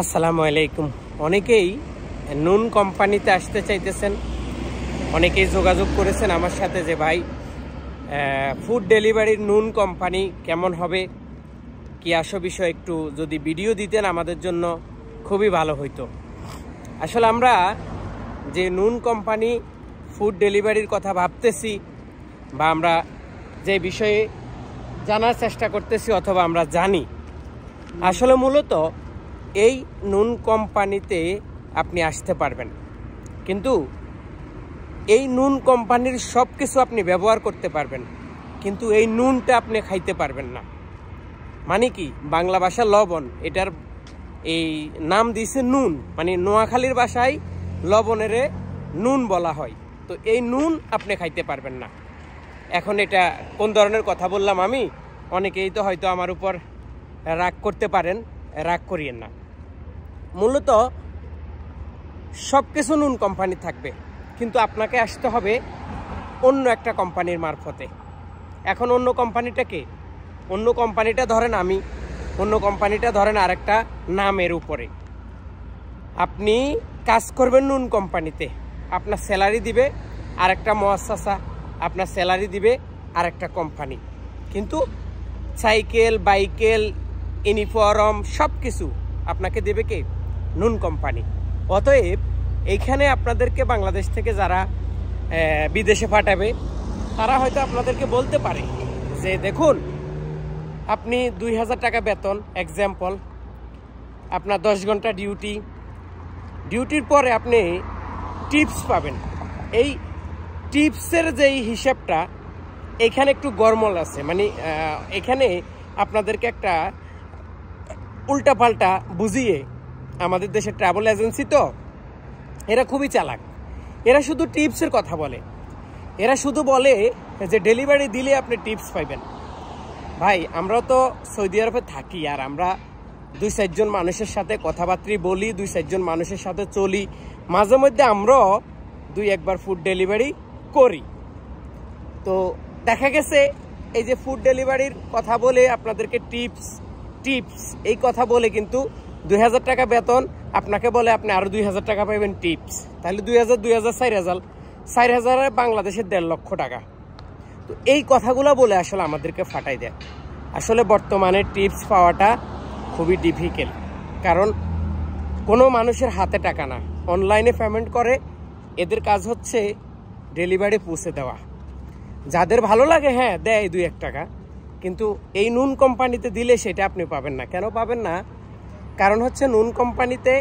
আসসালামু আলাইকুম। অনেকেই নুন কোম্পানিতে আসতে চাইতেছেন, অনেকেই যোগাযোগ করেছেন আমার সাথে যে ভাই ফুড ডেলিভারির নুন কোম্পানি কেমন হবে, কি আসো বিষয় একটু যদি ভিডিও দিতেন আমাদের জন্য খুবই ভালো হইতো। আসলে আমরা যে নুন কোম্পানি ফুড ডেলিভারির কথা ভাবতেছি বা আমরা যে বিষয়ে জানার চেষ্টা করতেছি অথবা আমরা জানি, আসলে মূলত এই নুন কোম্পানিতে আপনি আসতে পারবেন, কিন্তু এই নুন কোম্পানির সব কিছু আপনি ব্যবহার করতে পারবেন, কিন্তু এই নুনটা আপনি খাইতে পারবেন না। মানে কি, বাংলা ভাষা লবণ, এটার এই নাম দিয়েছে নুন, মানে নোয়াখালীর ভাষায় লবণের নুন বলা হয়। তো এই নুন আপনি খাইতে পারবেন না। এখন এটা কোন ধরনের কথা বললাম আমি, অনেকেই তো হয়তো আমার উপর রাগ করতে পারেন, রাগ করিয়েন না। মূলত সব কিছু নুন কোম্পানি থাকবে, কিন্তু আপনাকে আসতে হবে অন্য একটা কোম্পানির মারফতে। এখন অন্য কোম্পানিটা কে? অন্য কোম্পানিটা ধরেন আমি, অন্য কোম্পানিটা ধরেন আরেকটা নামের উপরে। আপনি কাজ করবেন নুন কোম্পানিতে, আপনার স্যালারি দিবে আরেকটা মুআসসাসা, আপনার স্যালারি দিবে আরেকটা কোম্পানি, কিন্তু সাইকেল, বাইকেল, ইউনিফর্ম সব কিছু আপনাকে দেবে কে? নুন কোম্পানি। অতএব এইখানে আপনাদেরকে বাংলাদেশ থেকে যারা বিদেশে পাঠাবে, তারা হয়তো আপনাদেরকে বলতে পারে যে দেখুন, আপনি 2000 টাকা বেতন, এক্সাম্পল, আপনার 10 ঘন্টা ডিউটির পরে আপনি টিপস পাবেন। এই টিপসের যেই হিসাবটা এখানে একটু গরমল আছে, মানে এখানে আপনাদেরকে একটা উল্টাপাল্টা বুঝিয়ে, আমাদের দেশের ট্রাভেল এজেন্সি তো এরা খুবই চালাক, এরা শুধু টিপসের কথা বলে। এরা শুধু বলে যে ডেলিভারি দিলে আপনি টিপস পাইবেন। ভাই, আমরা তো সৌদি আরবে থাকি, আর আমরা 2-4 জন মানুষের সাথে কথাবার্তা বলি, 2-4 জন মানুষের সাথে চলি, মাঝে মধ্যে আমরাও 2-1 ফুড ডেলিভারি করি। তো দেখা গেছে এই যে ফুড ডেলিভারির কথা বলে আপনাদেরকে টিপস এই কথা বলে, কিন্তু 2000 টাকা বেতন আপনাকে বলে আপনি আরো 2000 টাকা পাবেন টিপস। তাহলে 2000 4,000 বাংলাদেশের 1.5 লক্ষ টাকা। তো এই কথাগুলো বলে আসলে আমাদেরকে ফাটাই দেয়। আসলে বর্তমানে টিপস পাওয়াটা খুবই ডিফিকাল্ট, কারণ কোনো মানুষের হাতে টাকা না, অনলাইনে পেমেন্ট করে। এদের কাজ হচ্ছে ডেলিভারি পৌঁছে দেওয়া। যাদের ভালো লাগে, হ্যাঁ দেয় 2-1 টাকা, কিন্তু এই নুন কোম্পানিতে দিলে সেটা আপনি পাবেন না। কেন পাবেন না? কারণ হচ্ছে নুন কোম্পানিতে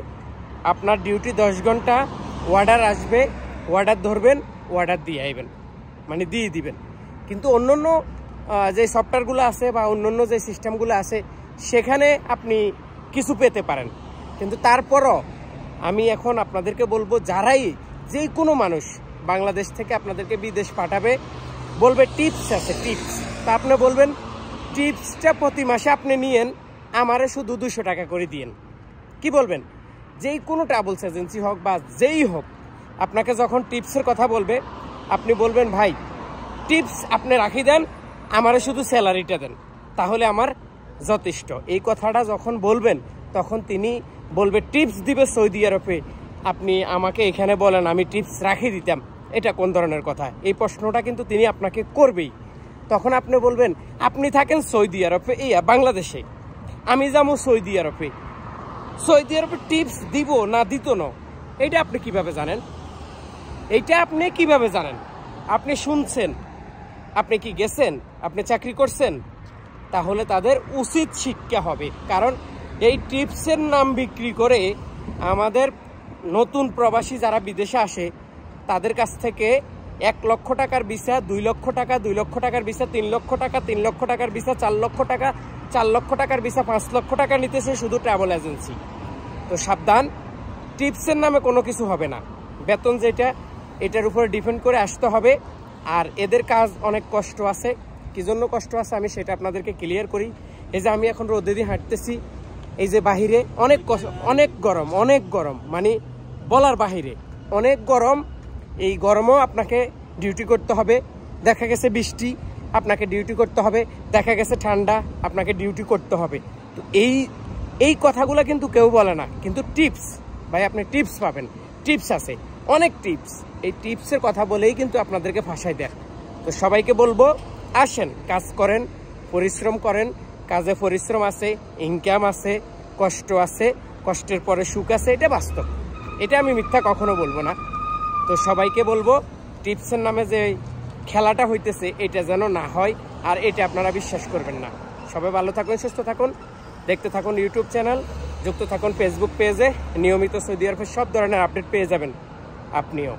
আপনার ডিউটি 10 ঘন্টা, অর্ডার আসবে, অর্ডার ধরবেন, অর্ডার দিয়ে আইবেন, মানে দিয়ে দিবেন। কিন্তু অন্যান্য যে সফটওয়্যারগুলো আছে বা অন্যান্য যে সিস্টেমগুলো আছে, সেখানে আপনি কিছু পেতে পারেন। কিন্তু তারপরও আমি এখন আপনাদেরকে বলবো, যারাই যে কোনো মানুষ বাংলাদেশ থেকে আপনাদেরকে বিদেশ পাঠাবে, বলবে টিপস আছে, টিপস। তা আপনি বলবেন টিপসটা প্রতি মাসে আপনি নিয়েন, আমারে শুধু 200 টাকা করে দিয়েন। কি বলবেন? যেই কোনো ট্রাভেলস এজেন্সি হোক বা যেই হোক, আপনাকে যখন টিপসের কথা বলবে, আপনি বলবেন ভাই টিপস আপনি রাখি দেন, আমারে শুধু স্যালারিটা দেন, তাহলে আমার যথেষ্ট। এই কথাটা যখন বলবেন, তখন তিনি বলবে টিপস দিবে সৌদি আরবে, আপনি আমাকে এখানে বলেন আমি টিপস রাখি দিতাম, এটা কোন ধরনের কথা? এই প্রশ্নটা কিন্তু তিনি আপনাকে করবেই। তখন আপনি বলবেন আপনি থাকেন সৌদি আরবে, বাংলাদেশে, আমি যাবো সৌদি আরবে টিপস দিব না দিত না, এটা আপনি কিভাবে জানেন? এইটা আপনি কিভাবে জানেন? আপনি শুনছেন? আপনি কি গেছেন? আপনি চাকরি করছেন? তাহলে তাদের উচিত শিক্ষা হবে, কারণ এই টিপসের নাম বিক্রি করে আমাদের নতুন প্রবাসী যারা বিদেশে আসে, তাদের কাছ থেকে 1 লক্ষ টাকার ভিসা, 2 লক্ষ টাকা, 2 লক্ষ টাকার ভিসা, 3 লক্ষ টাকা, 3 লক্ষ টাকার ভিসা, 4 লক্ষ টাকা, 4 লক্ষ টাকার ভিসা, 5 লক্ষ টাকা নিতেছে শুধু ট্রাভেল এজেন্সি। তো সাবধান, টিপসের নামে কোনো কিছু হবে না। বেতন যেটা, এটার উপরে ডিপেন্ড করে আসতে হবে। আর এদের কাজ অনেক কষ্ট আছে। কি জন্য কষ্ট আছে আমি সেটা আপনাদেরকে ক্লিয়ার করি। এই যে আমি এখন রোদে দিয়ে হাঁটতেছি, এই যে বাহিরে অনেক গরম, মানে বলার বাহিরে অনেক গরম। এই গরমও আপনাকে ডিউটি করতে হবে। দেখা গেছে বৃষ্টি, আপনাকে ডিউটি করতে হবে। দেখা গেছে ঠান্ডা, আপনাকে ডিউটি করতে হবে। তো এই এই কথাগুলো কিন্তু কেউ বলে না, কিন্তু টিপস ভাই, আপনি টিপস পাবেন, টিপস আছে অনেক টিপস। এই টিপসের কথা বলেই কিন্তু আপনাদেরকে ফাঁসাই দেয়। তো সবাইকে বলবো আসেন, কাজ করেন, পরিশ্রম করেন। কাজে পরিশ্রম আছে, ইনকাম আছে, কষ্ট আছে, কষ্টের পরে সুখ আছে, এটা বাস্তব, এটা আমি মিথ্যা কখনো বলবো না। তো সবাইকে বলবো টিপসের নামে যে খেলাটা হইতেছে এটা যেন না হয়, আর এটা আপনারা বিশ্বাস করবেন না। সবাই ভালো থাকুন, সুস্থ থাকুন, দেখতে থাকুন ইউটিউব চ্যানেল, যুক্ত থাকুন ফেসবুক পেজে। নিয়মিত সৌদি আরবের সব ধরনের আপডেট পেয়ে যাবেন আপনিও।